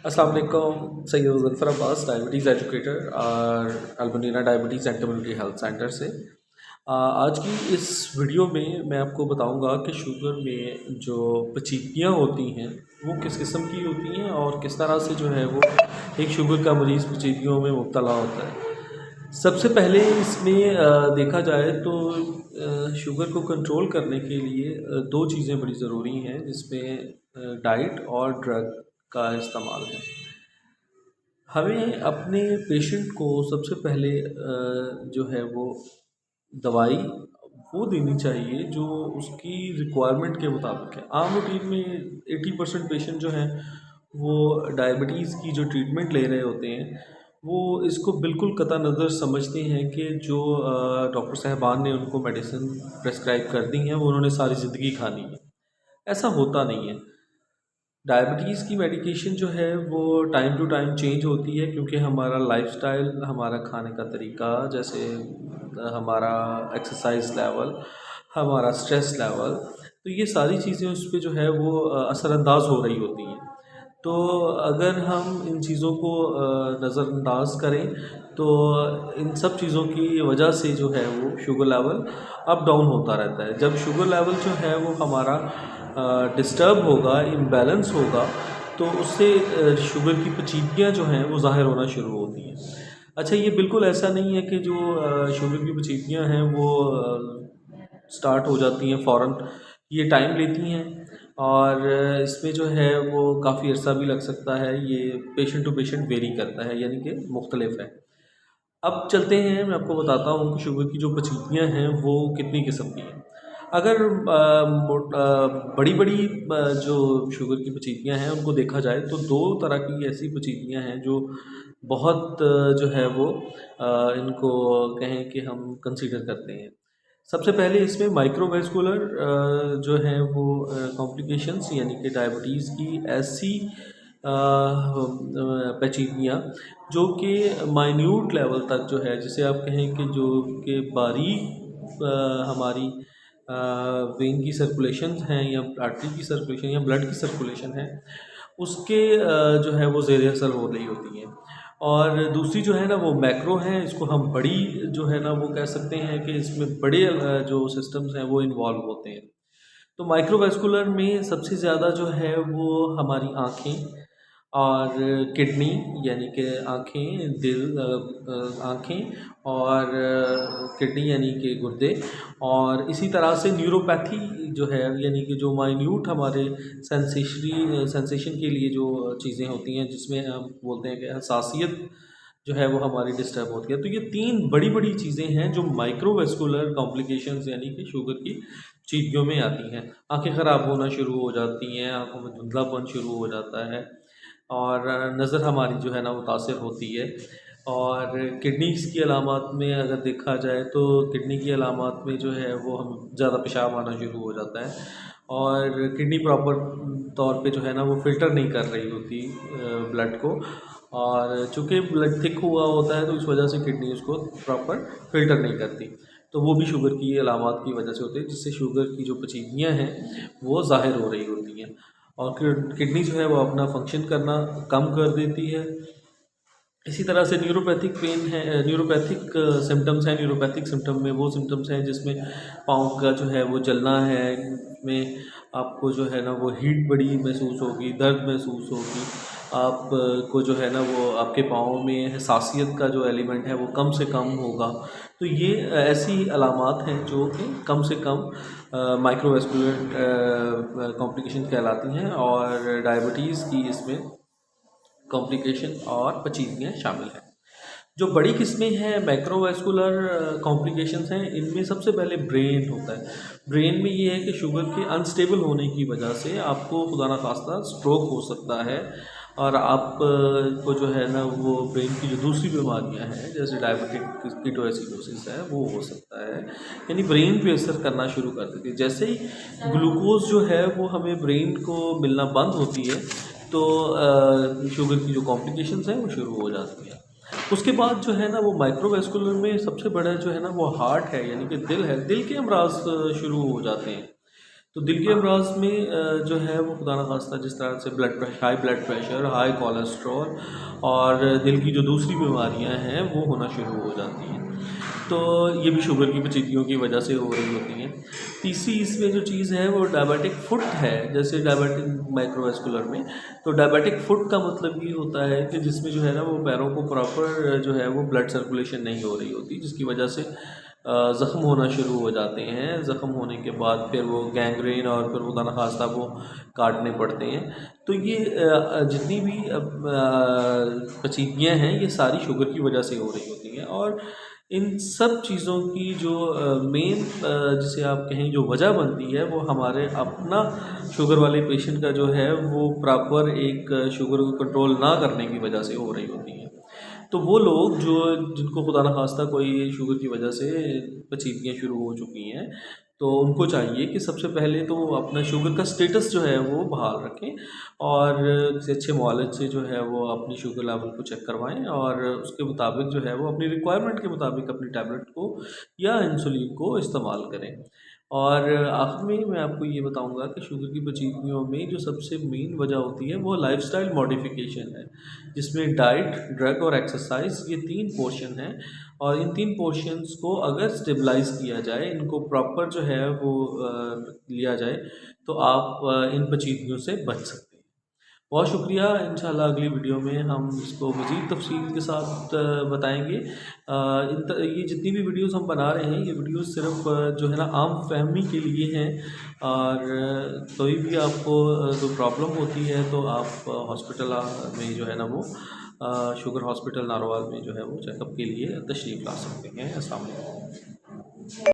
अस्सलाम वालेकुम। Syed Zafar Abbas, diabetes educator और अल्बनीरा diabetes and community health centre से। आज की इस वीडियो में मैं आपको बताऊंगा कि शुगर में जो पेचीदगियाँ होती हैं वो किस किस्म की होती हैं और किस तरह से जो है वो एक शुगर का मरीज़ पेचीदगियों में मुब्तला होता है। सबसे पहले इसमें देखा जाए तो शुगर को कंट्रोल करने के लिए दो चीज़ें बड़ी ज़रूरी हैं, जिसमें डाइट और ड्रग का इस्तेमाल है। हमें अपने पेशेंट को सबसे पहले जो है वो दवाई वो देनी चाहिए जो उसकी रिक्वायरमेंट के मुताबिक है। आम रूटीन में 80% पेशेंट जो हैं वो डायबिटीज़ की जो ट्रीटमेंट ले रहे होते हैं वो इसको बिल्कुल कता नज़र समझते हैं कि जो डॉक्टर साहबान ने उनको मेडिसिन प्रेस्क्राइब कर दी हैं वो उन्होंने सारी ज़िंदगी खानी है। ऐसा होता नहीं है। डायबिटीज़ की मेडिकेशन जो है वो टाइम टू टाइम चेंज होती है, क्योंकि हमारा लाइफस्टाइल, हमारा खाने का तरीका, जैसे हमारा एक्सरसाइज लेवल, हमारा स्ट्रेस लेवल, तो ये सारी चीज़ें उस पे जो है वो असरअंदाज हो रही होती हैं। तो अगर हम इन चीज़ों को नज़रअंदाज करें तो इन सब चीज़ों की वजह से जो है वो शुगर लेवल अप डाउन होता रहता है। जब शुगर लेवल जो है वो हमारा डिस्टर्ब होगा, इम्बैलेंस होगा, तो उससे शुगर की पेचीदगियाँ जो हैं वो ज़ाहिर होना शुरू होती हैं। अच्छा, ये बिल्कुल ऐसा नहीं है कि जो शुगर की पेचीदगियाँ हैं वो स्टार्ट हो जाती हैं फ़ौरन। ये टाइम लेती हैं और इसमें जो है वो काफ़ी अर्सा भी लग सकता है। ये पेशेंट टू पेशेंट वेरी करता है, यानी कि मुख्तलिफ है। अब चलते हैं, मैं आपको बताता हूँ कि शुगर की जो पेचीदगियाँ हैं वो कितनी किस्म की हैं। अगर बड़ी-बड़ी जो शुगर की पेचीदगियाँ हैं उनको देखा जाए तो 2 तरह की ऐसी पेचीदगियाँ हैं जो बहुत जो है वो इनको कहें कि हम कंसीडर करते हैं। सबसे पहले इसमें माइक्रोवास्कुलर जो है वो कॉम्प्लिकेशंस, यानी कि डायबिटीज़ की ऐसी पेचीदगियाँ जो कि माइन्यूट लेवल तक जो है, जिसे आप कहें कि जो कि बारीक हमारी वेन की सर्कुलेशन हैं या आर्टरी की सर्कुलेशन या ब्लड की सर्कुलेशन है, उसके जो है वो ज़ेर असर हो रही होती हैं। और दूसरी जो है ना वो मैक्रो हैं, इसको हम बड़ी जो है ना वो कह सकते हैं कि इसमें बड़े जो सिस्टम्स हैं वो इन्वॉल्व होते हैं। तो माइक्रोवास्कुलर में सबसे ज़्यादा जो है वो हमारी आँखें और किडनी, यानी कि आँखें, दिल, आँखें और किडनी यानी कि गुर्दे, और इसी तरह से न्यूरोपैथी जो है, यानी कि जो माइन्यूट हमारे सेंसेशन के लिए जो चीज़ें होती हैं, जिसमें हम बोलते हैं कि हसासियत जो है वो हमारी डिस्टर्ब होती है। तो ये 3 बड़ी-बड़ी चीज़ें हैं जो माइक्रोवास्कुलर कॉम्प्लिकेशंस यानी कि शुगर की चीज़ों में आती हैं। आँखें ख़राब होना शुरू हो जाती हैं, आँखों में धुंधलापन शुरू हो जाता है और नज़र हमारी जो है ना मुतासिर होती है। और किडनीज़ की अलामात में अगर देखा जाए तो किडनी की अलामात में जो है वो हम ज़्यादा पेशाब आना शुरू हो जाता है और किडनी प्रॉपर तौर पे जो है ना वो फ़िल्टर नहीं कर रही होती ब्लड को, और चूँकि ब्लड थिक हुआ होता है तो इस वजह से किडनी उसको प्रॉपर फ़िल्टर नहीं करती। तो वो भी शुगर की अलामात की वजह से होती है, जिससे शुगर की जो पेचीदगियाँ हैं वो ज़ाहिर हो रही होती हैं। और किडनी जो है वो अपना फंक्शन करना कम कर देती है। इसी तरह से न्यूरोपैथिक पेन है, न्यूरोपैथिक सिम्पटम्स हैं। न्यूरोपैथिक सिम्पटम में वो सिम्पटम्स हैं जिसमें पाँव का जो है वो जलना है, में आपको जो है ना वो हीट बड़ी महसूस होगी, दर्द महसूस होगी, आप को जो है ना वो आपके पाँव में हसासियत का जो एलिमेंट है वो कम से कम होगा। तो ये ऐसी अलामात हैं जो कि कम से कम माइक्रोवास्कुलर कॉम्प्लिकेशन कहलाती हैं और डायबिटीज़ की इसमें कॉम्प्लिकेशन और पेचीदगियाँ शामिल हैं। जो बड़ी किस्में हैं मैक्रोवास्कुलर कॉम्प्लिकेशंस हैं, इनमें सबसे पहले ब्रेन होता है। ब्रेन में ये है कि शुगर के अनस्टेबल होने की वजह से आपको खुदा ना खास्ता स्ट्रोक हो सकता है और आप को जो है ना वो ब्रेन की जो दूसरी बीमारियां हैं जैसे डायबिटिक कीटोएसिडोसिस है वो हो सकता है, यानी ब्रेन पे असर करना शुरू कर देती है। जैसे ही ग्लूकोज जो है वो हमें ब्रेन को मिलना बंद होती है तो शुगर की जो कॉम्प्लिकेशंस हैं वो शुरू हो जाती हैं। उसके बाद जो है ना वो माइक्रोवास्कुलर में सबसे बड़ा जो है ना वो हार्ट है, यानी कि दिल है। दिल के अमराज शुरू हो जाते हैं। तो दिल के अमराज में जो है वो खुदा न खास्ता जिस तरह से high blood pressure, high cholesterol और दिल की जो दूसरी बीमारियां हैं वो होना शुरू हो जाती हैं। तो ये भी शुगर की पेचीदगियों की वजह से हो रही होती हैं। तीसरी इसमें जो चीज़ है वो डायबिटिक फुट है, जैसे डायबिटिक माइक्रोवास्कुलर में। तो डायबिटिक फुट का मतलब ये होता है कि जिसमें जो है ना वो पैरों को प्रॉपर जो है वो ब्लड सर्कुलेशन नहीं हो रही होती, जिसकी वजह से ज़ख़्म होना शुरू हो जाते हैं। ज़ख़्म होने के बाद फिर वो गैंग्रीन और फिर खुदा न खास्ता वो काटने पड़ते हैं। तो ये जितनी भी पेचीदगियाँ हैं ये सारी शुगर की वजह से हो रही होती हैं। और इन सब चीज़ों की जो मेन जिसे आप कहें जो वजह बनती है वो हमारे अपना शुगर वाले पेशेंट का जो है वो प्रॉपर एक शुगर को कंट्रोल ना करने की वजह से हो रही होती है। तो वो लोग जो जिनको खुदा न खास्ता कोई शुगर की वजह से पेचीदगियाँ शुरू हो चुकी हैं, तो उनको चाहिए कि सबसे पहले तो वो अपना शुगर का स्टेटस जो है वो बहाल रखें और किसी अच्छे मुआलिज से जो है वो अपनी शुगर लेवल को चेक करवाएं और उसके मुताबिक जो है वो अपनी रिक्वायरमेंट के मुताबिक अपनी टैबलेट को या इंसुलिन को इस्तेमाल करें। और आखिर में मैं आपको ये बताऊंगा कि शुगर की पेचीदगियों में जो सबसे मेन वजह होती है वो लाइफस्टाइल मॉडिफिकेशन है, जिसमें डाइट, ड्रग और एक्सरसाइज ये 3 पोर्शन हैं। और इन 3 पोर्शंस को अगर स्टेबलाइज़ किया जाए, इनको प्रॉपर जो है वो लिया जाए, तो आप इन पेचीदगियों से बच सकते हैं। बहुत शुक्रिया। इंशाल्लाह अगली वीडियो में हम इसको मज़ीद तफ़सील के साथ बताएँगे। ये जितनी भी वीडियोज़ हम बना रहे हैं ये वीडियोज़ सिर्फ़ जो है ना आम फहमी के लिए हैं। और कोई भी आपको कोई प्रॉब्लम होती है तो आप हॉस्पिटल में जो है ना वो शुगर हॉस्पिटल नारोवाल में जो है वो चेकअप के लिए तशरीफ़ ला सकते हैं। अस्सलाम वालेकुम।